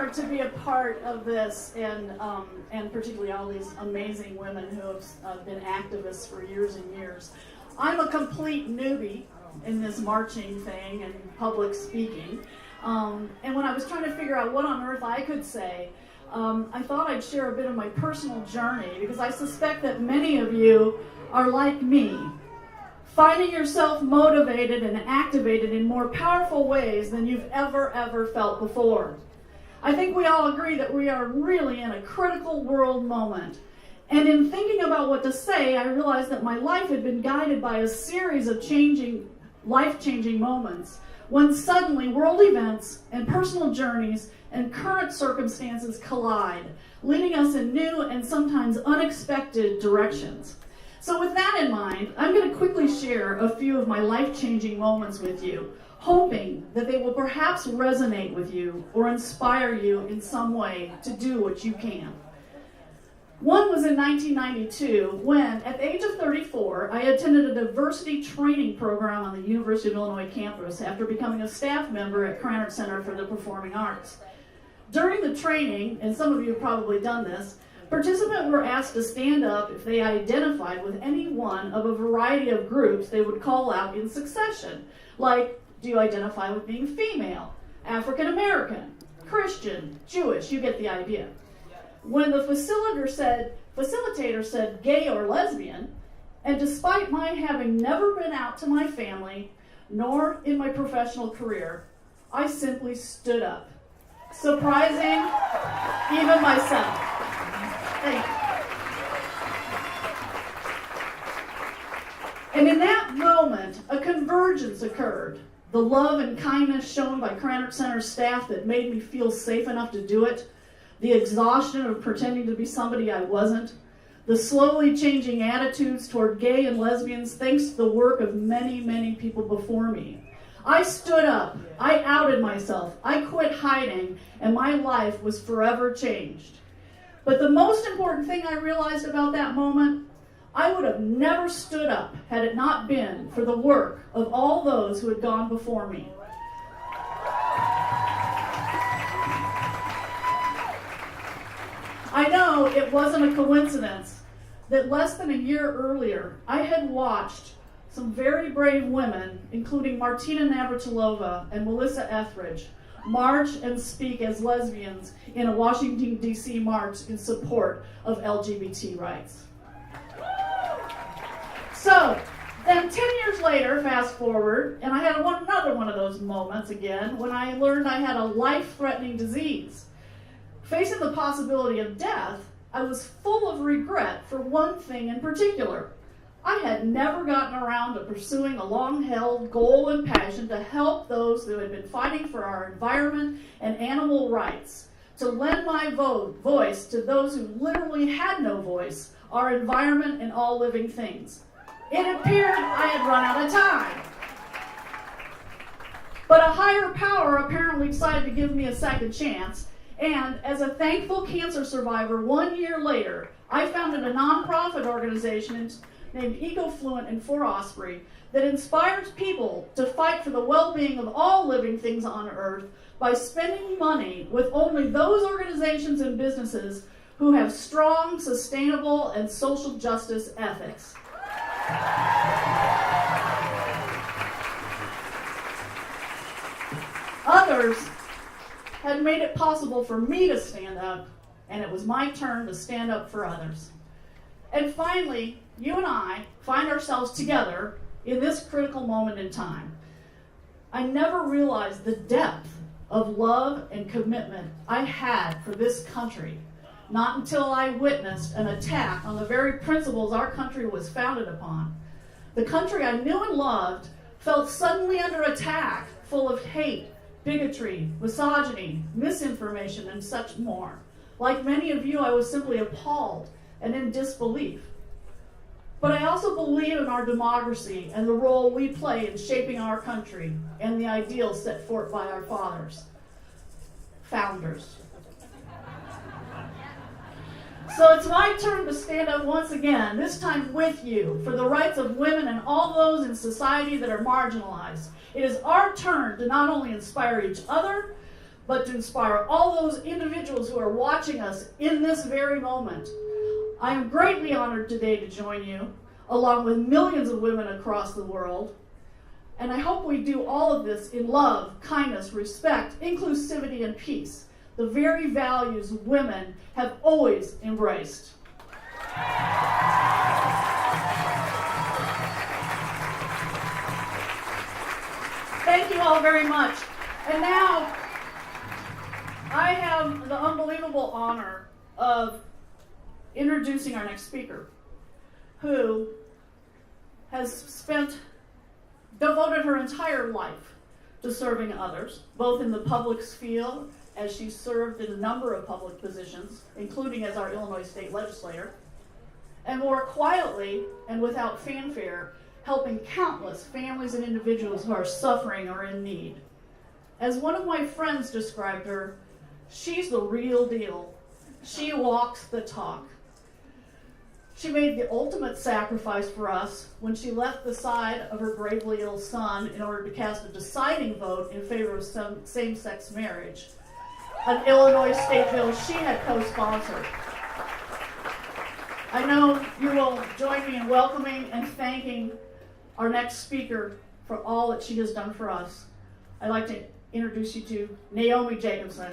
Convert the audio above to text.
honored to be a part of this, and particularly all these amazing women who have been activists for years and years. I'm a complete newbie in this marching thing and public speaking, and when I was trying to figure out what on earth I could say, I thought I'd share a bit of my personal journey, because I suspect that many of you are like me, finding yourself motivated and activated in more powerful ways than you've ever felt before. I think we all agree that we are really in a critical world moment. And in thinking about what to say, I realized that my life had been guided by a series of life-changing moments when suddenly world events and personal journeys and current circumstances collide, leading us in new and sometimes unexpected directions. So with that in mind, I'm going to quickly share a few of my life-changing moments with you, hoping that they will perhaps resonate with you or inspire you in some way to do what you can. One was in 1992 when, at the age of 34, I attended a diversity training program on the University of Illinois campus after becoming a staff member at Krannert Center for the Performing Arts. During the training, and some of you have probably done this, participants were asked to stand up if they identified with any one of a variety of groups they would call out in succession, like, do you identify with being female, African American, Christian, Jewish? You get the idea. When the facilitator said gay or lesbian, and despite my having never been out to my family, nor in my professional career, I simply stood up, surprising even myself. Thank you. And in that moment, a convergence occurred. The love and kindness shown by Krannert Center staff that made me feel safe enough to do it, the exhaustion of pretending to be somebody I wasn't, the slowly changing attitudes toward gay and lesbians thanks to the work of many people before me. I stood up, I outed myself, I quit hiding, and my life was forever changed. But the most important thing I realized about that moment, I would have never stood up had it not been for the work of all those who had gone before me. I know it wasn't a coincidence that less than a year earlier, I had watched some very brave women, including Martina Navratilova and Melissa Etheridge, march and speak as lesbians in a Washington, D.C. march in support of LGBT rights. So, then 10 years later, fast forward, and I had another one of those moments again when I learned I had a life-threatening disease. Facing the possibility of death, I was full of regret for one thing in particular. I had never gotten around to pursuing a long-held goal and passion to help those who had been fighting for our environment and animal rights, to lend my voice to those who literally had no voice, our environment and all living things. It appeared I had run out of time. But a higher power apparently decided to give me a second chance, and as a thankful cancer survivor 1 year later, I founded a nonprofit organization named Ecofluent in Fort Osprey that inspires people to fight for the well-being of all living things on Earth by spending money with only those organizations and businesses who have strong, sustainable, and social justice ethics. Others had made it possible for me to stand up, and it was my turn to stand up for others. And finally, you and I find ourselves together in this critical moment in time. I never realized the depth of love and commitment I had for this country, not until I witnessed an attack on the very principles our country was founded upon. The country I knew and loved felt suddenly under attack, full of hate, bigotry, misogyny, misinformation, and such more. Like many of you, I was simply appalled and in disbelief. But I also believe in our democracy and the role we play in shaping our country and the ideals set forth by our founders. So it's my turn to stand up once again, this time with you, for the rights of women and all those in society that are marginalized. It is our turn to not only inspire each other, but to inspire all those individuals who are watching us in this very moment. I am greatly honored today to join you, along with millions of women across the world. And I hope we do all of this in love, kindness, respect, inclusivity, and peace, the very values women have always embraced. Thank you all very much. And now, I have the unbelievable honor of introducing our next speaker, who has devoted her entire life to serving others, both in the public sphere, as she served in a number of public positions, including as our Illinois state legislator, and more quietly and without fanfare, helping countless families and individuals who are suffering or in need. As one of my friends described her, she's the real deal. She walks the talk. She made the ultimate sacrifice for us when she left the side of her gravely ill son in order to cast a deciding vote in favor of same-sex marriage, an Illinois state bill she had co-sponsored. I know you will join me in welcoming and thanking our next speaker for all that she has done for us. I'd like to introduce you to Naomi Jacobson.